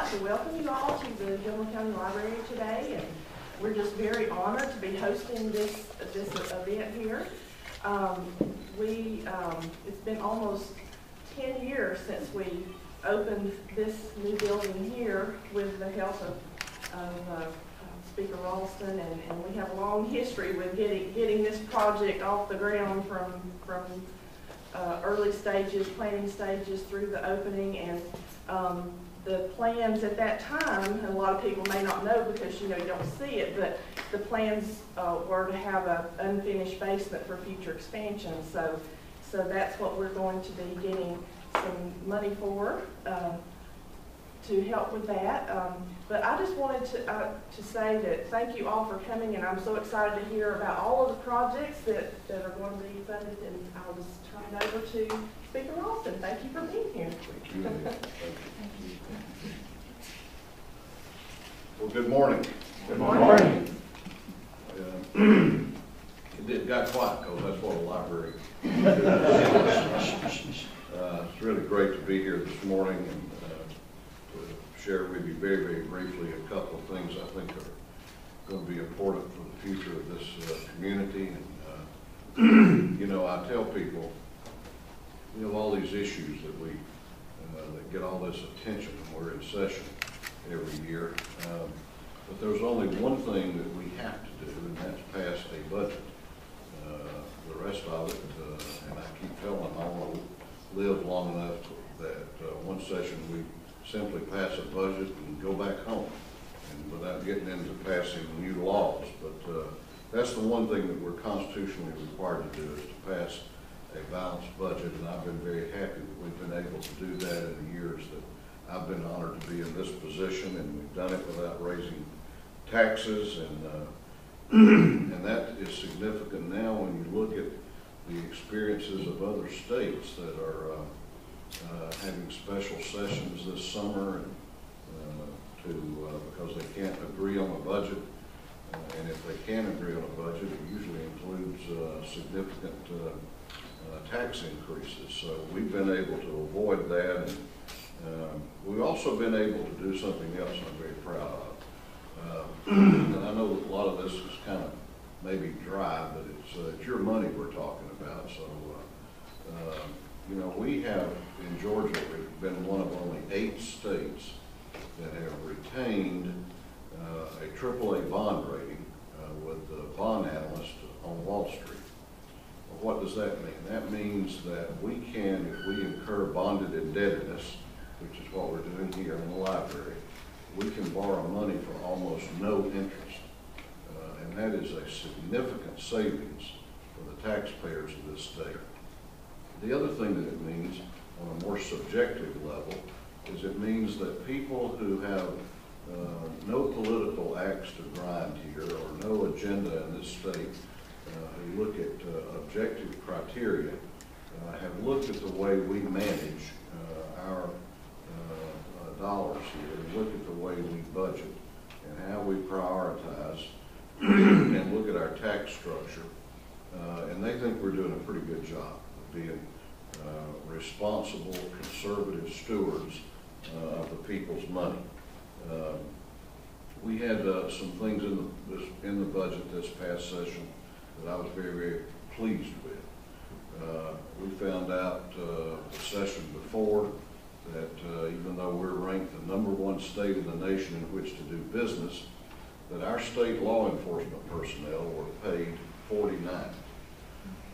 like to welcome you all to the Gilmer County Library today, and we're just very honored to be hosting this event here. It's been almost 10 years since we opened this new building here with the help of Speaker Ralston, and we have a long history with getting this project off the ground from early stages, planning stages, through the opening. And the plans at that time, and a lot of people may not know because you don't see it, but the plans were to have an unfinished basement for future expansion. So that's what we're going to be getting some money for to help with that. But I just wanted to say that thank you all for coming, and I'm so excited to hear about all of the projects that are going to be funded, and I'll just turn it over to Speaker Ralston. Thank you for being here. Thank you. Thank you. Well, good morning. Good morning. It got quiet because that's what a library it's really great to be here this morning and to share with you very, very briefly a couple of things I think are going to be important for the future of this community. And I tell people, we have all these issues that that get all this attention when we're in session every year. But there's only one thing that we have to do, and that's pass a budget. The rest of it, and I keep telling them I want to live long enough that one session we simply pass a budget and go back home, and without getting into passing new laws. But that's the one thing that we're constitutionally required to do, is to pass a balanced budget, and I've been very happy that we've been able to do that in the years that I've been honored to be in this position, and we've done it without raising taxes, and that is significant now when you look at the experiences of other states that are having special sessions this summer because they can't agree on a budget. And if they can agree on a budget, it usually includes significant tax increases. So we've been able to avoid that. And we've also been able to do something else I'm very proud of. And I know that a lot of this is kind of maybe dry, but it's your money we're talking about. So, we have in Georgia, we've been one of only 8 states that have retained a AAA bond rating with the bond analyst on Wall Street. Well, what does that mean? That means that we can, if we incur bonded indebtedness, which is what we're doing here in the library, we can borrow money for almost no interest. And that is a significant savings for the taxpayers of this state. The other thing that it means on a more subjective level is it means that people who have no political axe to grind here or no agenda in this state who look at objective criteria have looked at the way we manage our dollars here, and look at the way we budget and how we prioritize and look at our tax structure, and they think we're doing a pretty good job of being responsible, conservative stewards of the people's money. We had some things in the budget this past session that I was very, very pleased with. We found out the session before that even though we're ranked the #1 state in the nation in which to do business, that our state law enforcement personnel were paid $49,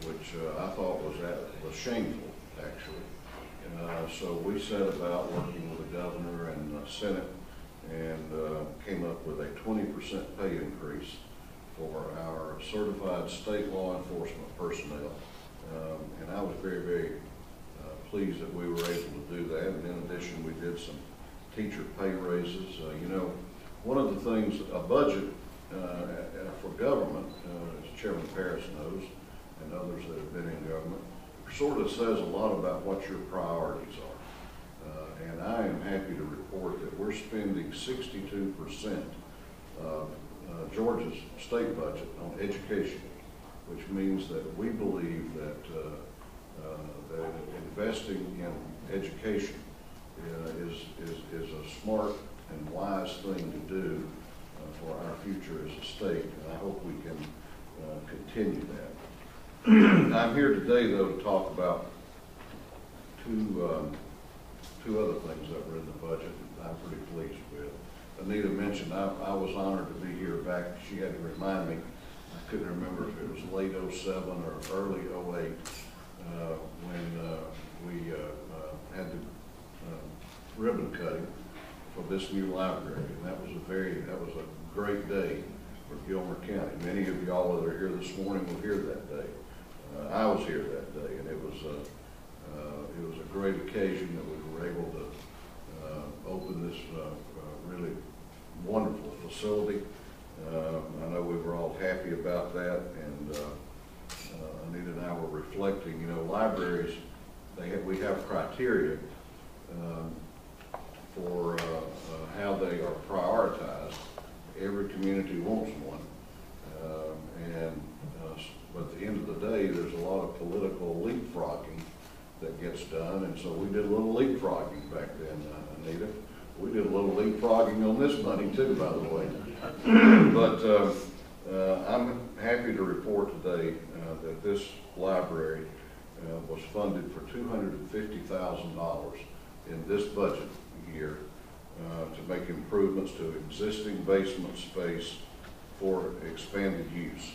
which I thought was shameful, actually. So we set about working with the governor and the Senate and came up with a 20% pay increase for our certified state law enforcement personnel. And I was very, very pleased that we were able to do that. And in addition, we did some teacher pay raises. One of the things, a budget for government, as Chairman Parris knows, and others that have been in government, sort of says a lot about what your priorities are. And I am happy to report that we're spending 62% of Georgia's state budget on education, which means that we believe that investing in education is a smart and wise thing to do for our future as a state, and I hope we can continue that. I'm here today, though, to talk about two other things that were in the budget that I'm pretty pleased with. Anita mentioned I was honored to be here back. She had to remind me. I couldn't remember if it was late '07 or early '08 when we had the ribbon cutting for this new library, and that was a great day for Gilmer County. Many of y'all that are here this morning were here that day. I was here that day, and it was a great occasion that we were able to open this really wonderful facility. I know we were all happy about that, and Anita and I were reflecting. You know, libraries, we have criteria for how they are prioritized. Every community wants one, but at the end of the day, there's a lot of political leapfrogging that gets done, and so we did a little leapfrogging back then, Anita. We did a little leapfrogging on this money too, by the way. But I'm happy to report today that this library was funded for $250,000 in this budget year to make improvements to existing basement space for expanded use.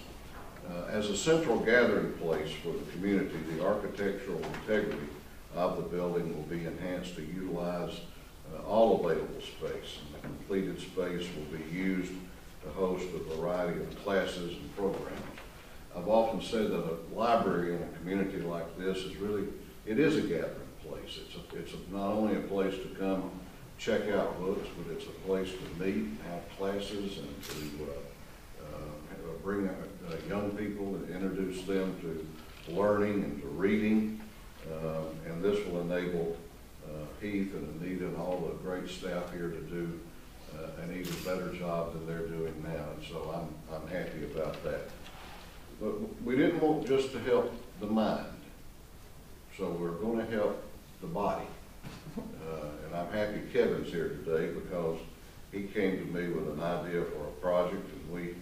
As a central gathering place for the community, the architectural integrity of the building will be enhanced to utilize all available space. And the completed space will be used to host a variety of classes and programs. I've often said that a library in a community like this is it is a gathering place. It's not only a place to come check out books, but it's a place to meet, have classes, and to bring young people and introduce them to learning and to reading. And this will enable Heath and Anita and all the great staff here to do an even better job than they're doing now. And so I'm happy about that. But we didn't want just to help the mind. So we're going to help the body. And I'm happy Kevin's here today because he came to me with an idea for a project, and we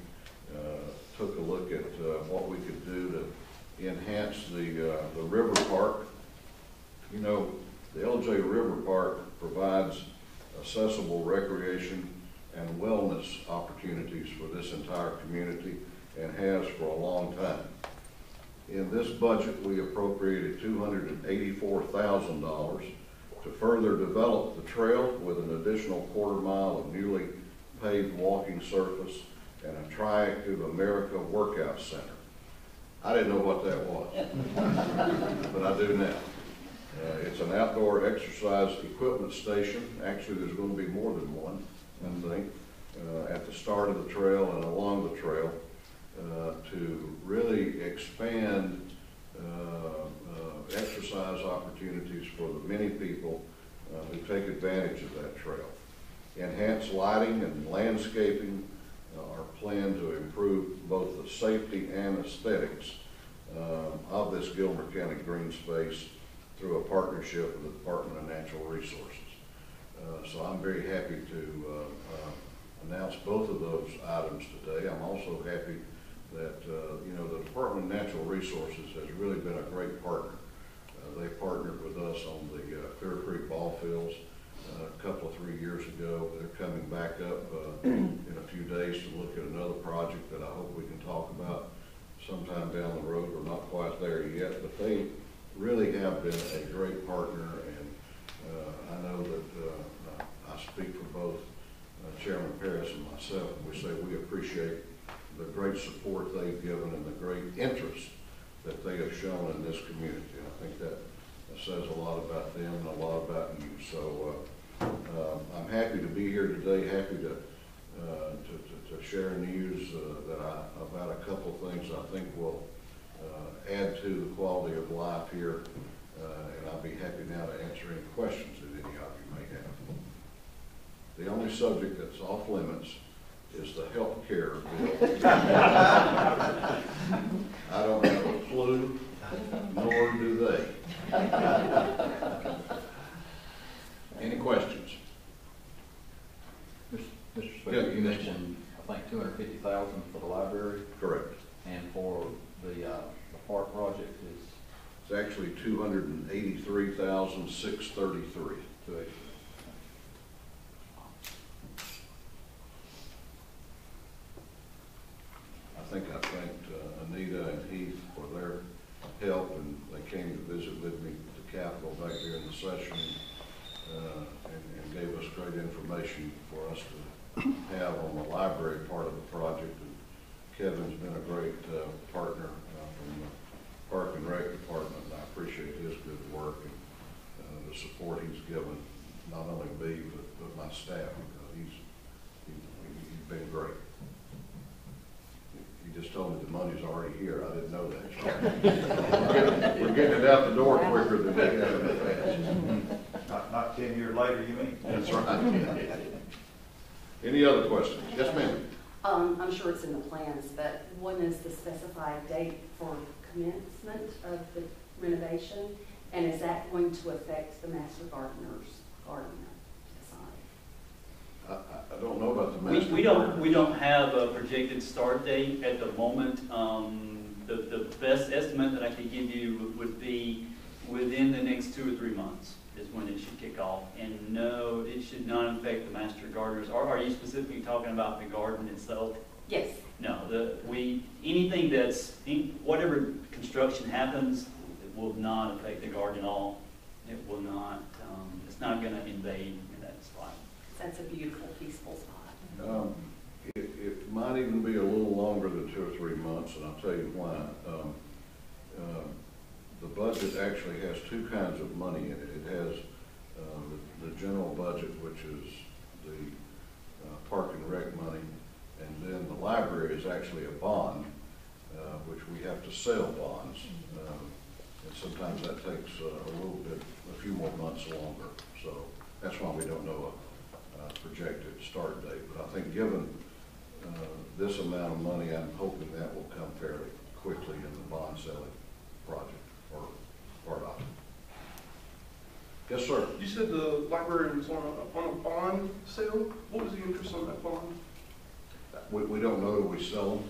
took a look at what we could do to enhance the river park. You know, the LJ River Park provides accessible recreation and wellness opportunities for this entire community and has for a long time. In this budget, we appropriated $284,000 to further develop the trail with an additional quarter-mile of newly paved walking surface and a Triactive America workout center. I didn't know what that was, but I do now. It's an outdoor exercise equipment station. Actually, there's going to be more than one, I think, at the start of the trail and along the trail to really expand exercise opportunities for the many people who take advantage of that trail. Enhanced lighting and landscaping are planned to improve both the safety and aesthetics of this Gilmer County green space through a partnership with the Department of Natural Resources. So I'm very happy to announce both of those items today. I'm also happy that the Department of Natural Resources has really been a great partner. They partnered with us on the Clear Creek ball fields a couple of 3 years ago. They're coming back up in a few days to look at another project that I hope we can talk about sometime down the road. We're not quite there yet, but they really have been a great partner, and I know that I speak for both Chairman Parris and myself, and we say we appreciate the great support they've given and the great interest that they have shown in this community. And I think that says a lot about them and a lot about you. So I'm happy to be here today, happy to share news about a couple of things I think will add to the quality of life here. And I'll be happy now to answer any questions that any of you may have. The only subject that's off limits is the health care bill. I don't have a clue, nor do they. Any questions? It's actually $283,633. I think I thanked Anita and Heath for their help, and they came to visit with me at the Capitol back during the session, and gave us great information for us to have on the library part of the project. And Kevin's been a great partner from the Park and Rec Department, and I appreciate his good work and the support he's given not only me but my staff. He's been great. He just told me the money's already here. I didn't know that. We're getting it out the door quicker than we have in the past. Not 10 years later, you mean? That's right. Any other questions? Yes, ma'am. I'm sure it's in the plans, but when is the specified date for commencement of the renovation? And is that going to affect the master gardener's garden design? I don't know about the master. We don't have a projected start date at the moment. The best estimate that I could give you would be within the next 2 or 3 months is when it should kick off. And no, it should not affect the master gardeners. Are you specifically talking about the garden itself? Yes. No, anything whatever construction happens, it will not affect the garden at all. It will not, it's not going to invade in that spot. That's a beautiful, peaceful spot. It might even be a little longer than 2 or 3 months, and I'll tell you why. The budget actually has 2 kinds of money in it. It has the general budget, which is the Park and Rec money, and then the library is actually a bond, which we have to sell bonds. And sometimes that takes a few more months longer. So that's why we don't know a projected start date. But I think given this amount of money, I'm hoping that will come fairly quickly in the bond selling project or part of it. Yes, sir. You said the library was on a bond sale. What was the interest on that bond? We don't know till we sell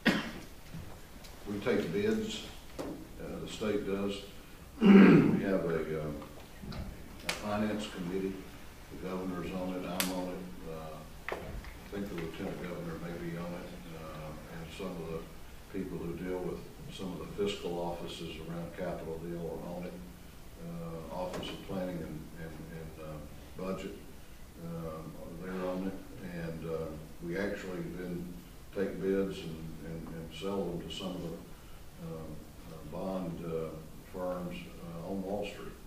them. We take bids, the state does. We have a finance committee, the governor's on it, I'm on it, I think the lieutenant governor may be on it, and some of the people who deal with some of the fiscal offices around Capitol Hill are on it, Office of Planning and Budget, they're on it, and we actually then take bids and sell them to some of the bond firms on Wall Street.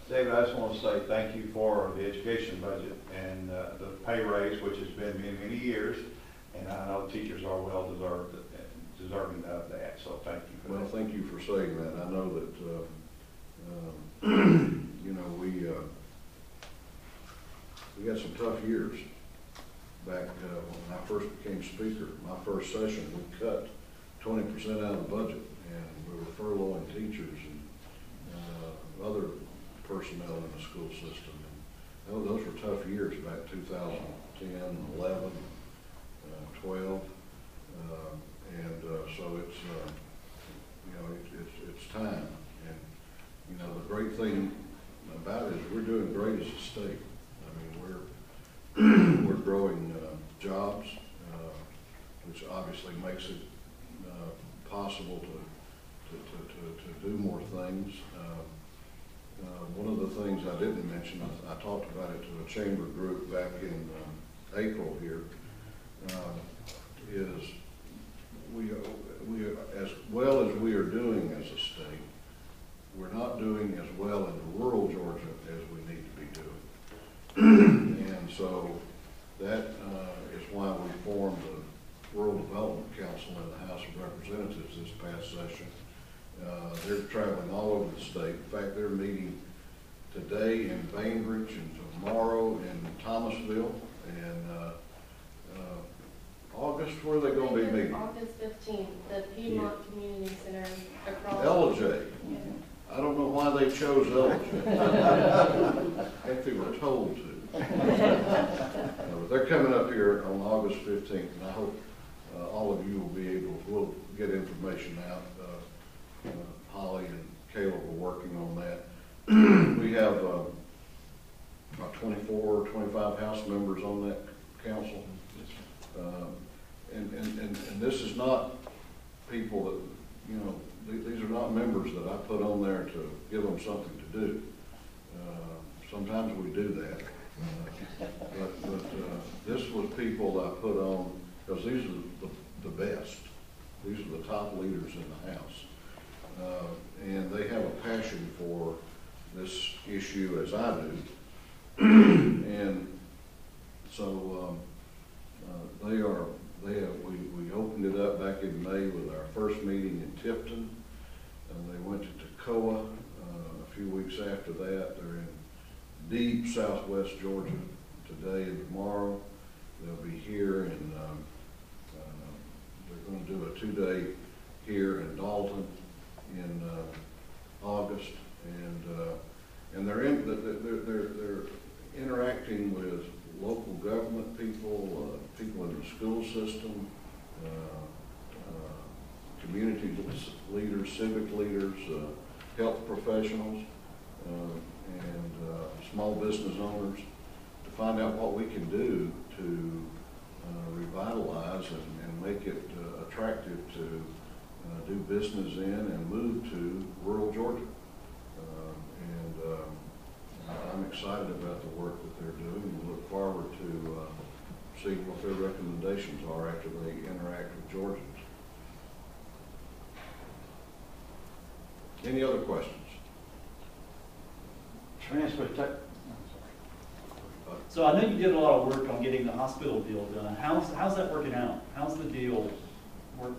David, I just want to say thank you for the education budget and the pay raise, which has been many, many years. And I know teachers are well deserving of that, so thank you for that. Well, thank you for saying that. I know that, you know, we had some tough years back when I first became speaker. My first session, we cut 20% out of the budget, and we were furloughing teachers and other personnel in the school system. And those were tough years back 2010, 11, 12, and so it's you know, it's time. And you know, the great thing about it is we're doing great as a state. I mean, we're growing jobs, which obviously makes it possible to do more things. One of the things I didn't mention, I talked about it to a chamber group back in April here, is we are, as well as we are doing as a state, we're not doing as well in rural Georgia as we need to be doing. And so that is why we formed the Rural Development Council in the House of Representatives this past session. They're traveling all over the state. In fact, they're meeting today in Bainbridge and tomorrow in Thomasville. And August, where are they going to be meeting? August 15th, the Piedmont Community Center across. LJ. I don't know why they chose LJ. I think they were told to. But they're coming up here on August 15th, and I hope all of you will be able, we'll get information out. Holly and Caleb are working on that. We have about 24 or 25 House members on that council. And this is not people that, you know, these are not members that I put on there to give them something to do. Sometimes we do that. But this was people that I put on, because these are the best. These are the top leaders in the House. And they have a passion for this issue as I do. And so we opened it up back in May with our first meeting in Tipton, and they went to Toccoa a few weeks after that. They're in deep southwest Georgia today and tomorrow. They'll be here, and they're going to do a 2-day here in Dalton in August, and they're interacting with local government people, people in the school system, community leaders, civic leaders, health professionals, and small business owners, to find out what we can do to revitalize and make it attractive to do business in and move to rural Georgia. I'm excited about the work that they're doing, and look forward to seeing what their recommendations are after they interact with Georgians. Any other questions? So I know you did a lot of work on getting the hospital deal done. How's that working out? How's the deal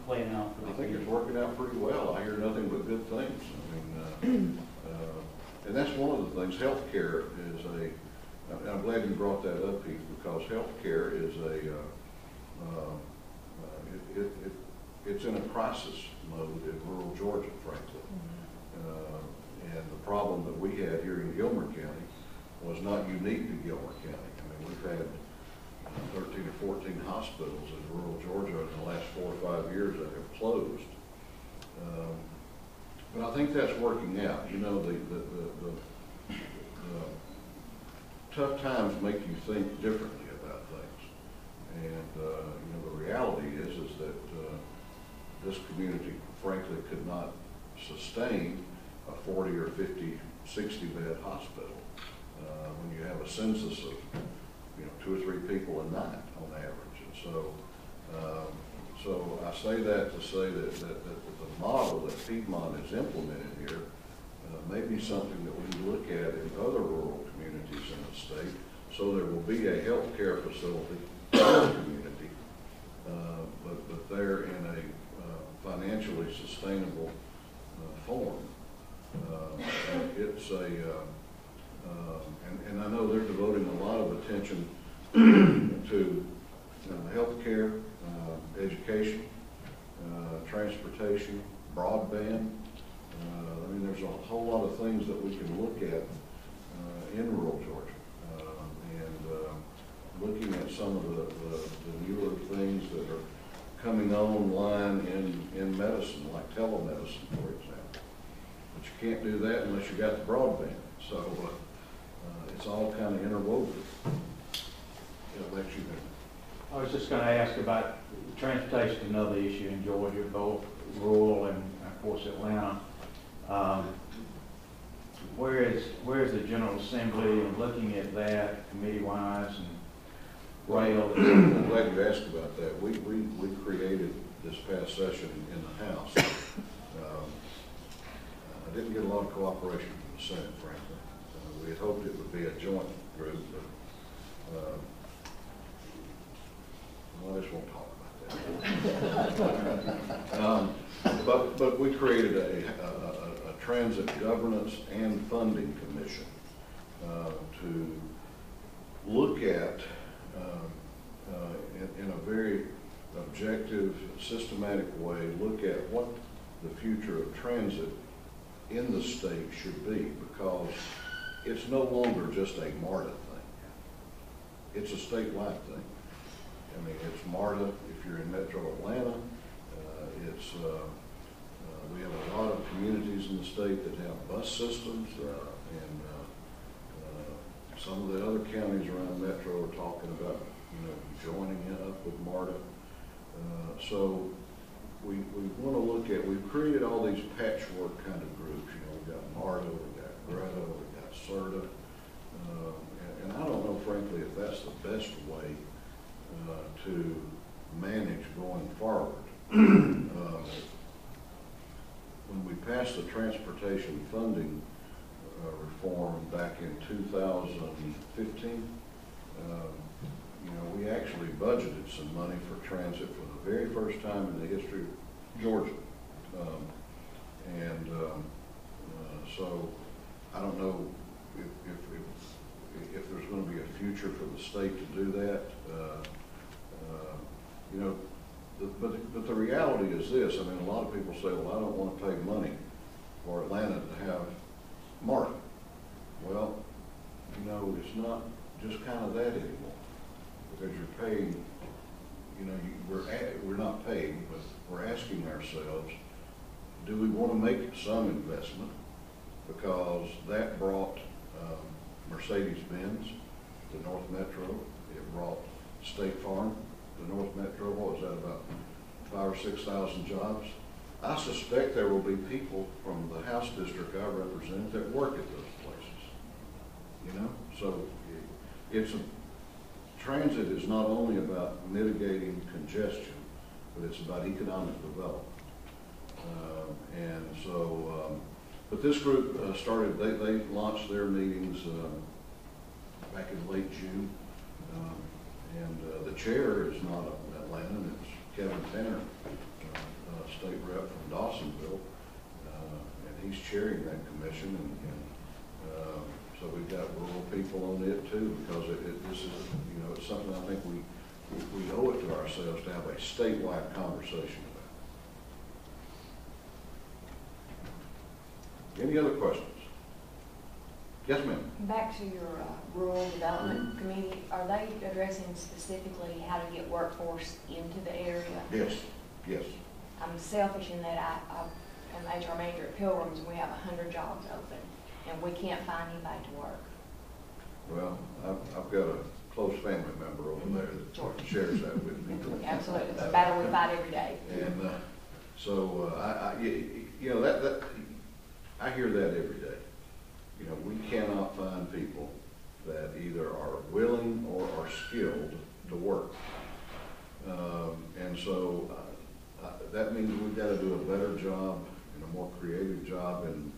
playing out for the I think community? it's working out pretty well. I hear nothing but good things. I mean, and that's one of the things. Healthcare is and I'm glad you brought that up, Pete, because healthcare is it's in a crisis mode in rural Georgia, frankly. And the problem that we had here in Gilmer County was not unique to Gilmer County. I mean, we've had 13 or 14 hospitals in rural Georgia in the last 4 or 5 years that have closed. But I think that's working out. You know, the tough times make you think differently about things. And, you know, the reality is that this community, frankly, could not sustain a 40 or 50, 60 bed hospital when you have a census of, you know, 2 or 3 people a night on average. And so, so I say that to say that the model that Piedmont has implemented here may be something that we can look at in other rural communities in the state. So there will be a health care facility in the community, but they're in a financially sustainable form. It's a, and I know they're devoting a lot of attention to health care, education, transportation, broadband. I mean, there's a whole lot of things that we can look at in rural Georgia, and looking at some of the newer things that are coming online in medicine, like telemedicine, for example. But you can't do that unless you got the broadband. So it's all kind of interwoven. It'll let you know. I was just going to ask about transportation, another issue in Georgia, both rural and, of course, Atlanta. Where is the General Assembly and looking at that committee-wise and rail? I'm glad you asked about that. We created this past session in the House. I didn't get a lot of cooperation from the Senate, frankly. We had hoped it would be a joint group, but well, I just won't talk about that. But we created a transit governance and funding commission to look at, in a very objective, systematic way, look at what the future of transit in the state should be, because it's no longer just a MARTA thing. It's a statewide thing. I mean, it's MARTA if you're in Metro Atlanta. state that have bus systems, and some of the other counties around Metro are talking about, joining it up with MARTA. So we want to look at, we've created all these patchwork kind of groups. We've got MARTA, we've got Greta, we've got CERTA. And I don't know, frankly, if that's the best way to manage going forward. When we passed the transportation funding reform back in 2015, we actually budgeted some money for transit for the very first time in the history of Georgia. So I don't know if there's going to be a future for the state to do that. But the reality is this. I mean, a lot of people say, well, I don't want to pay money for Atlanta to have MARTA. Well, it's not just kind of that anymore, because you're paying, we're not paying, but we're asking ourselves, do we want to make some investment? Because that brought Mercedes-Benz to North Metro. It brought State Farm to North Metro. What was that, about 5,000 or 6,000 jobs? I suspect there will be people from the House district I represent that work at those places. So transit is not only about mitigating congestion, but it's about economic development. But this group started, they launched their meetings back in late June. The chair is not Atlanta, it's Kevin Tanner, state rep from Dawsonville, and he's chairing that commission. So we've got rural people on it too, because this is, it's something I think we owe it to ourselves to have a statewide conversation about. Any other questions? Yes, ma'am. Back to your rural development committee, are they addressing specifically how to get workforce into the area? Yes, yes. I'm selfish in that I'm HR manager at Pilgrims, and we have 100 jobs open, and we can't find anybody to work. Well, I've got a close family member over there that shares that with me. Absolutely, it's a battle we fight every day. And I hear that every day. We cannot find people that either are willing or are skilled to work. That means we've got to do a better job and a more creative job in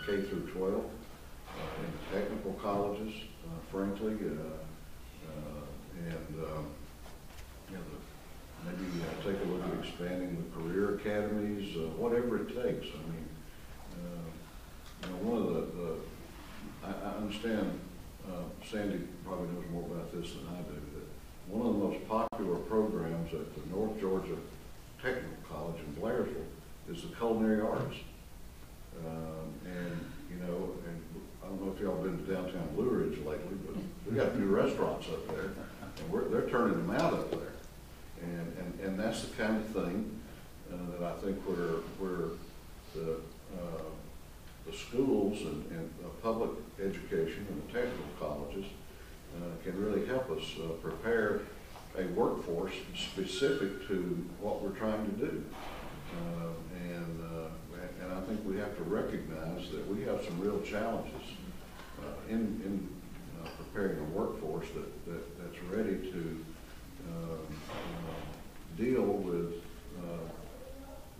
K through 12, in the technical colleges, frankly, maybe take a look at expanding the career academies, whatever it takes. I mean, one of I understand, Sandy probably knows more about this than I do, that one of the most popular programs at the North Georgia Technical College in Blairsville is the culinary arts. And I don't know if y'all been to downtown Blue Ridge lately, but we got a few restaurants up there, and they're turning them out up there. And that's the kind of thing that I think where the schools and public education and the technical colleges can really help us prepare a workforce specific to what we're trying to do. And I think we have to recognize that we have some real challenges in preparing a workforce that's ready to deal with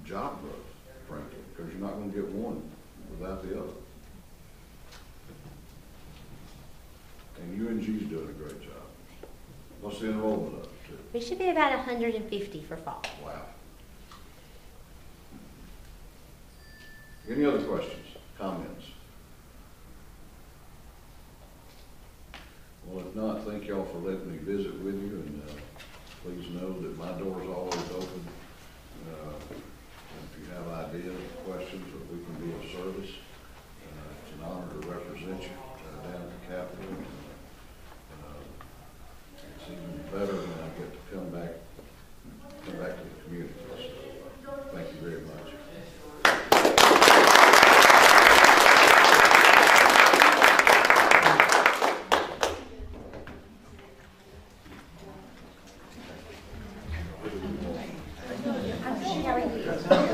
job growth, frankly, because you're not going to get one without the other. And UNG's doing a great job. What's the enrollment up to? We should be about 150 for fall. Wow. Any other questions, comments? Well, if not, thank y'all for letting me visit with you, and please know that my door is always open. If you have ideas, questions, or we can be of service, it's an honor to represent you down at the Capitol. It's even better when I get to come back to the community. So, thank you very much. That sounds